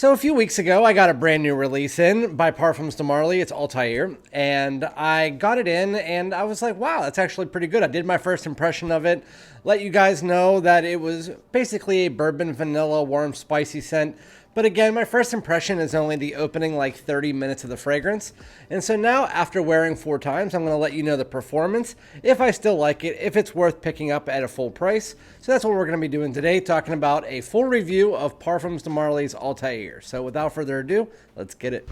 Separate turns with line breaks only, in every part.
So a few weeks ago, I got a brand new release in by Parfums de Marly. It's Althaïr, and I got it in, and I was like, wow, that's actually pretty good. I did my first impression of it. Let you guys know that it was basically a bourbon, vanilla, warm, spicy scent. But again, my first impression is only the opening like 30 minutes of the fragrance. And so now, after wearing 4 times, I'm going to let you know the performance, if I still like it, if it's worth picking up at a full price. So that's what we're going to be doing today, talking about a full review of Parfums de Marly's Althaïr. So without further ado, let's get it.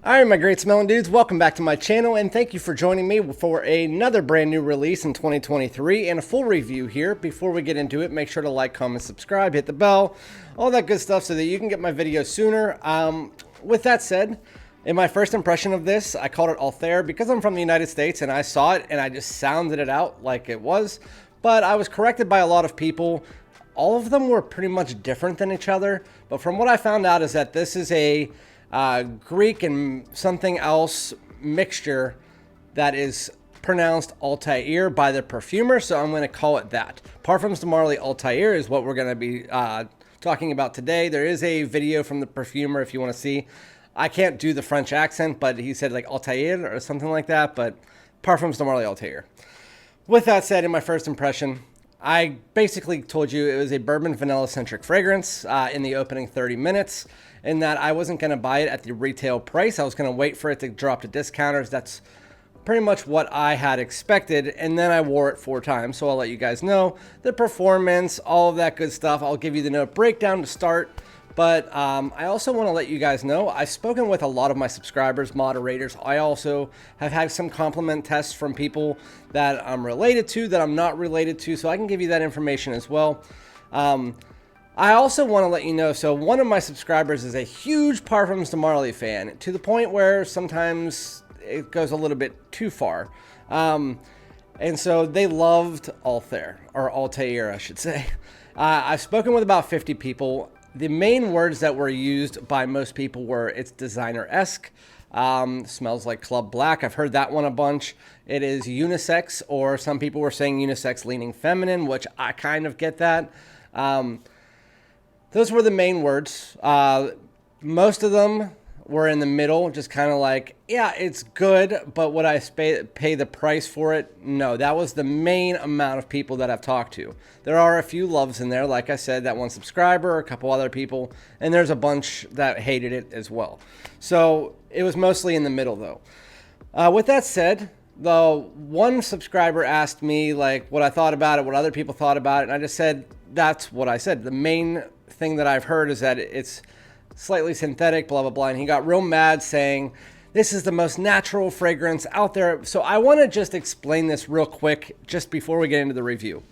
Alright, my great smelling dudes, welcome back to my channel, and thank you for joining me for another brand new release in 2023 and a full review here. Before we get into it, make sure to like, comment, subscribe, hit the bell, all that good stuff so that you can get my videos sooner. With that said, in my first impression of this, I called it Althair because I'm from the United States and I saw it and I just sounded it out like it was, but I was corrected by a lot of people. All of them were pretty much different than each other, but from what I found out is that this is a Greek and something else mixture that is pronounced Althaïr by the perfumer, so I'm going to call it that. Parfums de Marly Althaïr is what we're going to be talking about today. There is a video from the perfumer if you want to see. I can't do the French accent, but he said like Althaïr or something like that, but Parfums de Marly Althaïr. With that said, in my first impression, I basically told you it was a bourbon vanilla centric fragrance in the opening 30 minutes, and that I wasn't going to buy it at the retail price. I was going to wait for it to drop to discounters. That's pretty much what I had expected, and then I wore it 4 times, so I'll let you guys know the performance, all of that good stuff. I'll give you the note breakdown to start, but I also want to let you guys know I've spoken with a lot of my subscribers, moderators. I also have had some compliment tests from people that I'm related to, that I'm not related to, so I can give you that information as well. I also want to let you know, so one of my subscribers is a huge Parfums de Marly fan, to the point where sometimes it goes a little bit too far. And so they loved Althair, or Althaïr, I should say. I've spoken with about 50 people. The main words that were used by most people were, it's designer-esque, smells like Club Black. I've heard that one a bunch. It is unisex, or some people were saying unisex leaning feminine, which I kind of get that. Those were the main words. Most of them were in the middle, just kind of like, yeah, it's good, but would I pay the price for it? No, that was the main amount of people that I've talked to. There are a few loves in there, like I said, that one subscriber, a couple other people, and there's a bunch that hated it as well. So it was mostly in the middle, though. With that said, the one subscriber asked me like what I thought about it, what other people thought about it, and I just said, that's what I said. The main thing that I've heard is that it's slightly synthetic, blah, blah, blah. And he got real mad saying, this is the most natural fragrance out there. So I want to just explain this real quick just before we get into the review.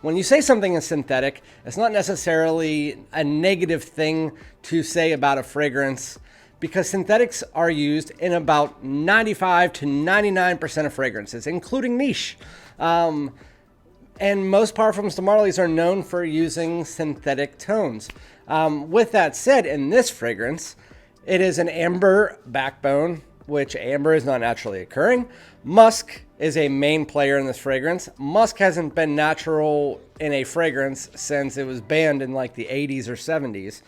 When you say something is synthetic, it's not necessarily a negative thing to say about a fragrance, because synthetics are used in about 95 to 99% of fragrances, including niche. And most Parfums de Marly's are known for using synthetic tones. With that said, in this fragrance, it is an amber backbone, which amber is not naturally occurring. Musk is a main player in this fragrance. Musk hasn't been natural in a fragrance since it was banned in like the 80s or 70s.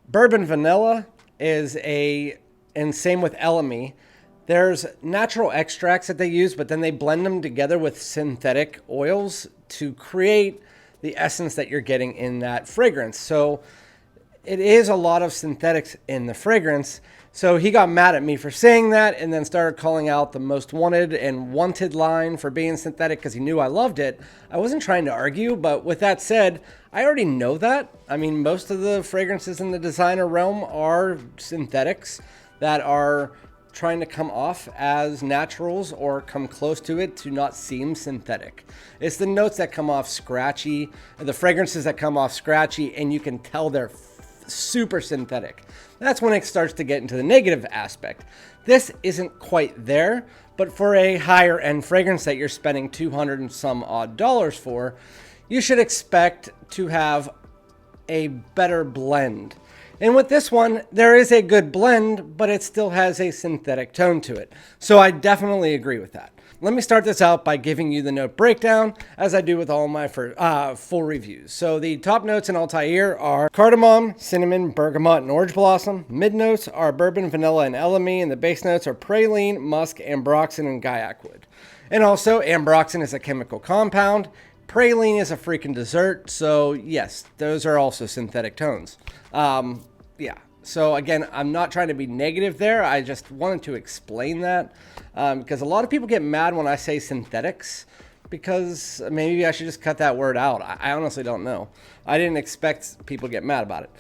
Bourbon vanilla is and same with Elemi. There's natural extracts that they use, but then they blend them together with synthetic oils to create the essence that you're getting in that fragrance. So it is a lot of synthetics in the fragrance. So he got mad at me for saying that, and then started calling out the most wanted and wanted line for being synthetic because he knew I loved it. I wasn't trying to argue, but with that said, I already know that. I mean, most of the fragrances in the designer realm are synthetics that are trying to come off as naturals or come close to it to not seem synthetic. It's the notes that come off scratchy, the fragrances that come off scratchy, and you can tell they're super synthetic. That's when it starts to get into the negative aspect. This isn't quite there, but for a higher end fragrance that you're spending 200 and some odd dollars for, you should expect to have a better blend. And with this one, there is a good blend, but it still has a synthetic tone to it. So I definitely agree with that. Let me start this out by giving you the note breakdown, as I do with all my full reviews. So the top notes in Althaïr are cardamom, cinnamon, bergamot, and orange blossom. Mid notes are bourbon, vanilla, and elemi, and the base notes are praline, musk, ambroxan, and guaiac wood. And also, ambroxan is a chemical compound. Praline is a freaking dessert, so yes, those are also synthetic tones. Yeah, so again, I'm not trying to be negative there. I just wanted to explain that because a lot of people get mad when I say synthetics, because maybe I should just cut that word out. I honestly don't know. I didn't expect people to get mad about it.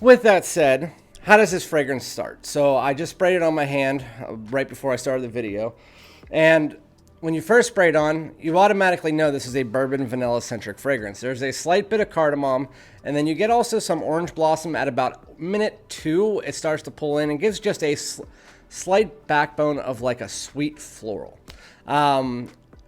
With that said, how does this fragrance start? So I just sprayed it on my hand right before I started the video, and when you first spray it on, you automatically know this is a bourbon vanilla centric fragrance. There's a slight bit of cardamom, and then you get also some orange blossom at about minute 2. It starts to pull in and gives just a slight backbone of like a sweet floral.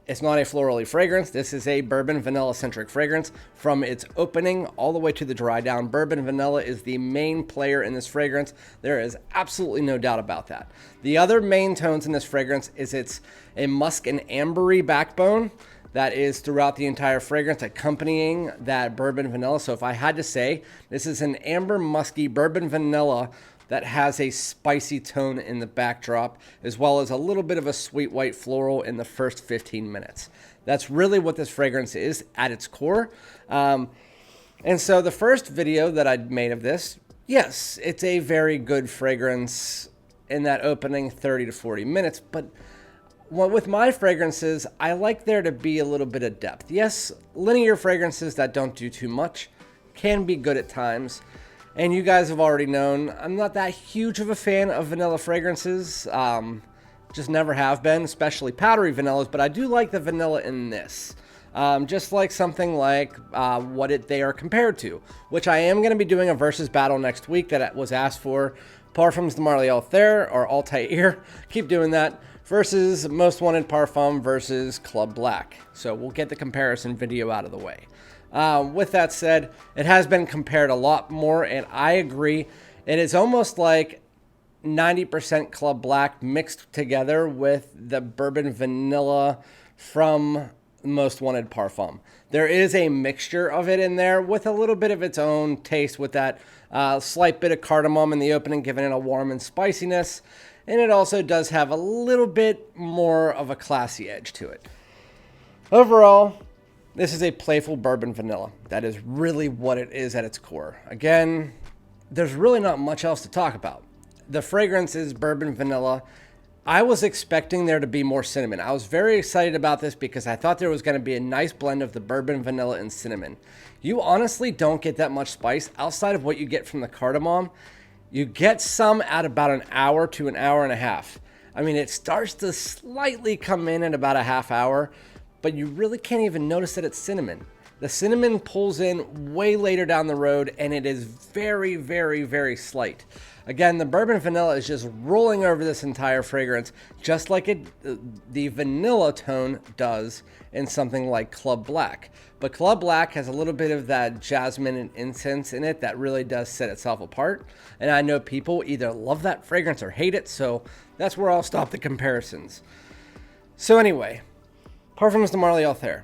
It's not a florally fragrance. This is a bourbon vanilla centric fragrance. From its opening all the way to the dry down, bourbon vanilla is the main player in this fragrance. There is absolutely no doubt about that. The other main tones in this fragrance is it's a musk and ambery backbone that is throughout the entire fragrance, accompanying that bourbon vanilla. So if I had to say, this is an amber musky bourbon vanilla that has a spicy tone in the backdrop, as well as a little bit of a sweet white floral in the first 15 minutes. That's really what this fragrance is at its core. And so the first video that I made of this, yes, it's a very good fragrance in that opening 30 to 40 minutes, but with my fragrances, I like there to be a little bit of depth. Yes, linear fragrances that don't do too much can be good at times. And you guys have already known, I'm not that huge of a fan of vanilla fragrances. Just never have been, especially powdery vanillas, but I do like the vanilla in this. Just like something like what they are compared to, which I am going to be doing a versus battle next week that was asked for. Parfums de MARLY Althair, or Althaïr, keep doing that, versus Most Wanted Parfum versus Club Black. So we'll get the comparison video out of the way. With that said, it has been compared a lot more, and I agree. It is almost like 90% Club Black mixed together with the bourbon vanilla from Most Wanted Parfum. There is a mixture of it in there with a little bit of its own taste, with that slight bit of cardamom in the opening, giving it a warm and spiciness. And it also does have a little bit more of a classy edge to it. Overall, this is a playful bourbon vanilla. That is really what it is at its core. Again, there's really not much else to talk about. The fragrance is bourbon vanilla. I was expecting there to be more cinnamon. I was very excited about this because I thought there was going to be a nice blend of the bourbon vanilla and cinnamon. You honestly don't get that much spice outside of what you get from the cardamom. You get some at about an hour to an hour and a half. I mean, it starts to slightly come in at about a half hour, but you really can't even notice that it's cinnamon. The cinnamon pulls in way later down the road, and it is very, very, very slight. Again, the bourbon vanilla is just rolling over this entire fragrance, just like the vanilla tone does in something like Club Black. But Club Black has a little bit of that jasmine and incense in it that really does set itself apart. And I know people either love that fragrance or hate it, so that's where I'll stop the comparisons. So anyway, Parfums de MARLY Althair.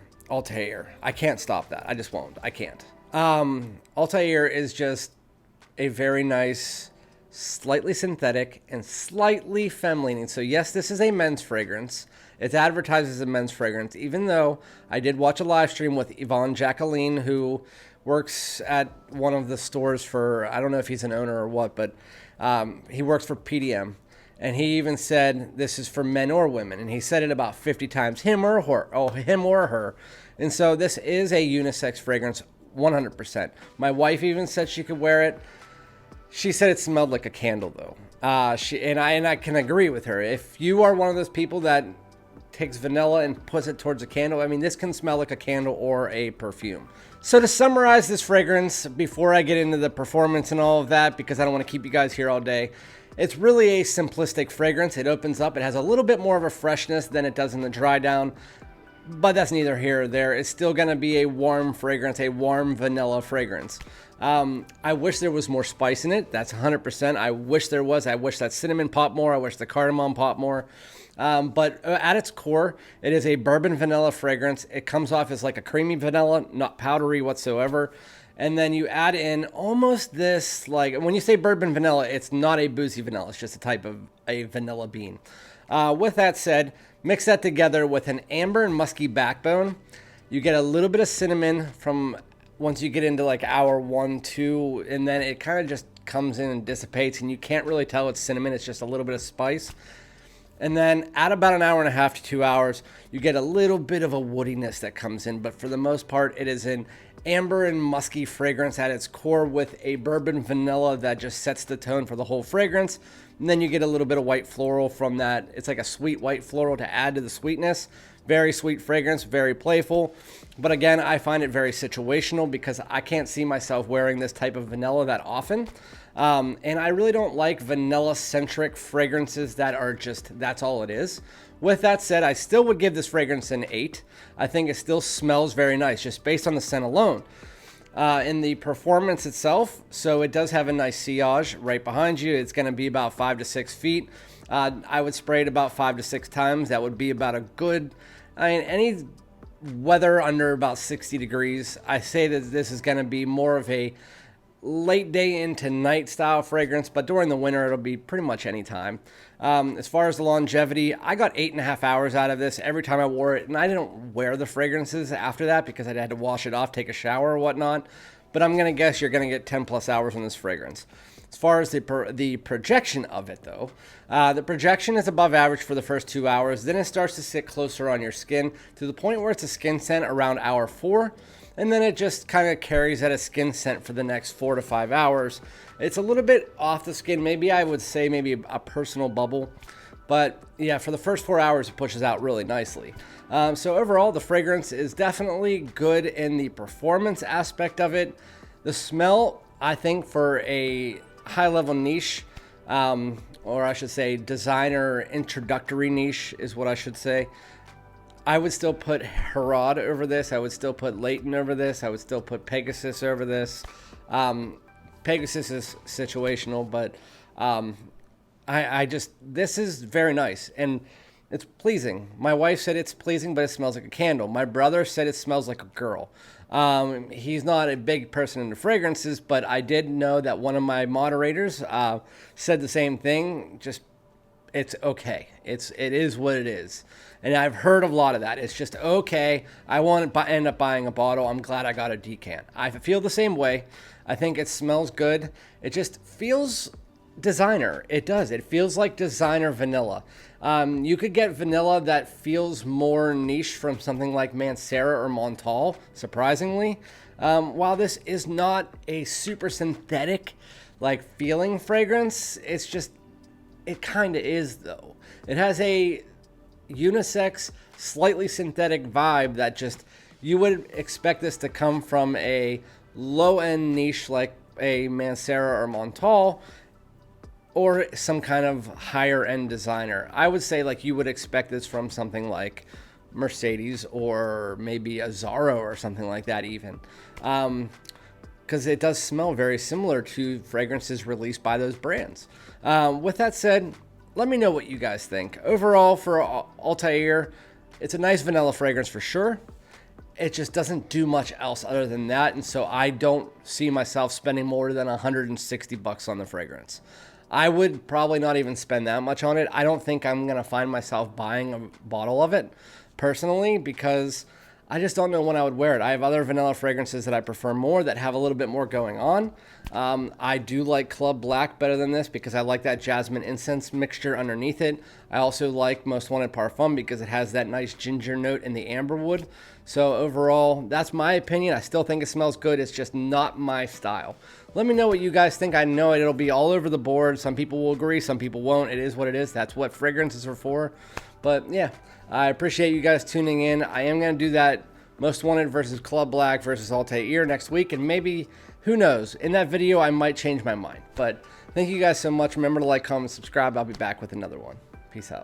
I can't stop that. I just won't. I can't. Althair is just a very nice, slightly synthetic and slightly femme-leaning. So yes, this is a men's fragrance. It's advertised as a men's fragrance, even though I did watch a live stream with Yvonne Jacqueline, who works at one of the stores for, I don't know if he's an owner or what, but he works for PDM. And he even said this is for men or women. And he said it about 50 times, him or her. And so this is a unisex fragrance, 100%. My wife even said she could wear it. She said it smelled like a candle, though. And I can agree with her. If you are one of those people that takes vanilla and puts it towards a candle, I mean, this can smell like a candle or a perfume. So to summarize this fragrance, before I get into the performance and all of that, because I don't want to keep you guys here all day, it's really a simplistic fragrance. It opens up. It has a little bit more of a freshness than it does in the dry down. but that's neither here or there. It's still going to be a warm fragrance, a warm vanilla fragrance. I wish there was more spice in it. That's 100%. I wish there was. I wish that cinnamon popped more. I wish the cardamom popped more. But at its core, it is a bourbon vanilla fragrance. It comes off as like a creamy vanilla, not powdery whatsoever. And then you add in almost this, like, when you say bourbon vanilla, it's not a boozy vanilla. It's just a type of a vanilla bean. With that said, mix that together with an amber and musky backbone. You get a little bit of cinnamon from once you get into like hour 1, 2, and then it kind of just comes in and dissipates, and you can't really tell it's cinnamon. It's just a little bit of spice. And then at about an hour and a half to 2 hours, you get a little bit of a woodiness that comes in, but for the most part, it is an amber and musky fragrance at its core with a bourbon vanilla that just sets the tone for the whole fragrance. And then you get a little bit of white floral from that. It's like a sweet white floral to add to the sweetness. Very sweet fragrance, very playful. But again, I find it very situational because I can't see myself wearing this type of vanilla that often. And I really don't like vanilla-centric fragrances that are just, that's all it is. With that said, I still would give this fragrance an 8. I think it still smells very nice, just based on the scent alone. In the performance itself, so it does have a nice sillage right behind you. It's going to be about 5 to 6 feet. I would spray it about 5 to 6 times. That would be about a good, any weather under about 60 degrees. I say that this is going to be more of a late day into night style fragrance, but during the winter it'll be pretty much any time. As far as the longevity, I got 8.5 hours out of this every time I wore it, and I didn't wear the fragrances after that because I had to wash it off, take a shower or whatnot, but I'm gonna guess you're gonna get 10 plus hours on this fragrance. As far as the projection of it though, the projection is above average for the first 2 hours, then it starts to sit closer on your skin to the point where it's a skin scent around hour 4. And then it just kind of carries at a skin scent for the next 4 to 5 hours. It's a little bit off the skin. Maybe I would say maybe a personal bubble. But yeah, for the first 4 hours, it pushes out really nicely. So overall, the fragrance is definitely good in the performance aspect of it. The smell, I think for a high-level niche, or I should say designer introductory niche is what I should say. I would still put Herod over this. I would still put Leighton over this. I would still put Pegasus over this. Pegasus is situational, but I just, this is very nice. And it's pleasing. My wife said it's pleasing, but it smells like a candle. My brother said it smells like a girl. He's not a big person into fragrances, but I did know that one of my moderators said the same thing. Just, it's okay. It is what it is. And I've heard a lot of that. It's just okay. I want to end up buying a bottle. I'm glad I got a decant. I feel the same way. I think it smells good. It just feels designer. It does. It feels like designer vanilla. You could get vanilla that feels more niche from something like Mancera or Montal, surprisingly. While this is not a super synthetic like feeling fragrance, it's just, it kind of is though. It has a unisex, slightly synthetic vibe that just, you would expect this to come from a low-end niche like a Mancera or Montal, or some kind of higher-end designer. I would say like you would expect this from something like Mercedes or maybe a Zara or something like that even. Because it does smell very similar to fragrances released by those brands. With that said, let me know what you guys think. Overall, for Althaïr, it's a nice vanilla fragrance for sure. It just doesn't do much else other than that, and so I don't see myself spending more than 160 bucks on the fragrance. I would probably not even spend that much on it. I don't think I'm gonna find myself buying a bottle of it personally because I just don't know when I would wear it. I have other vanilla fragrances that I prefer more that have a little bit more going on. I do like Club Black better than this because I like that jasmine incense mixture underneath it. I also like Most Wanted Parfum because it has that nice ginger note in the amberwood. So overall, that's my opinion. I still think it smells good. It's just not my style. Let me know what you guys think. I know it'll be all over the board. Some people will agree, some people won't. It is what it is. That's what fragrances are for. But yeah, I appreciate you guys tuning in. I am going to do that Most Wanted versus Club Black versus Althaïr next week. And maybe, who knows, in that video I might change my mind. But thank you guys so much. Remember to like, comment, subscribe. I'll be back with another one. Peace out.